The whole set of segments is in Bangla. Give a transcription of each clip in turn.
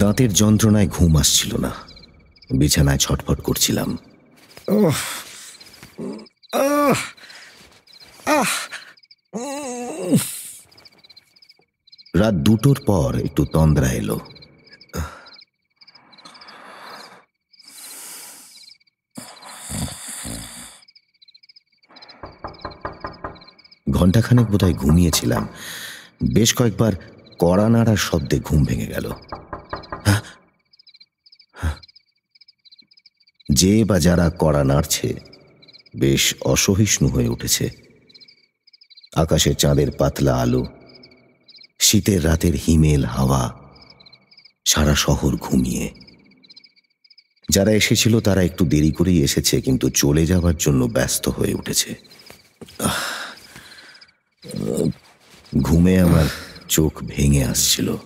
দাঁতের যন্ত্রণায় ঘুম আসছিল না, বিছানায় ছটফট করছিলাম। রাত 2টোর পর একটু তন্দ্রা এলো। ঘণ্টাখানেক বোধহয় ঘুমিয়েছিলাম। বেশ কয়েকবার কড়া নাড়ার শব্দে ঘুম ভেঙে গেল। যে বা যারা কড়া নাড়ছে বেশ অসহিষ্ণু হয়ে উঠেছে। আকাশে চাঁদের পাতলা আলো, শীতের রাতের হিমেল হাওয়া, সারা শহর ঘুমিয়ে। যারা এসেছিল তারা একটু দেরি করেই এসেছে, কিন্তু চলে যাওয়ার জন্য ব্যস্ত হয়ে উঠেছে। ঘুমে আমার চোখ ভেঙে আসছিল।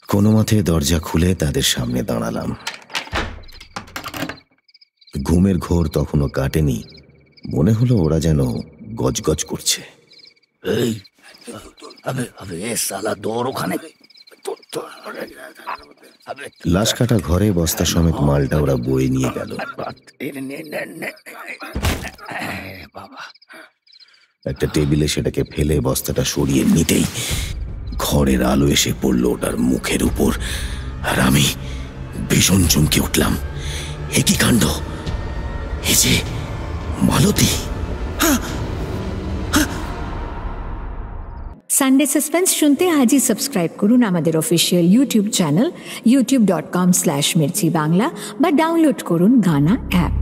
কোনো মতে দরজা খুলে তাদের সামনে দাঁড়ালাম। ঘুমের ঘোর তখনও কাটেনি। মনে হলো ওরা যেন গজগজ করছে। লাশ কাটা ঘরে বস্তা সমেত মালটা ওরা বয়ে নিয়ে গেল। একটা টেবিলে সেটাকে ফেলে বস্তাটা সরিয়ে নিতেই ঘরের আলো এসে পড়ল ওটার মুখের উপর, আর আমি ভীষণ চমকে উঠলাম। এ কি কাণ্ড! এ যে মালতী! সানডে সাসপেন্স শুনতে আজই সাবস্ক্রাইব করুন আমাদের official YouTube channel youtube.com/mirchi Bangla বা ডাউনলোড করুন গানা অ্যাপ।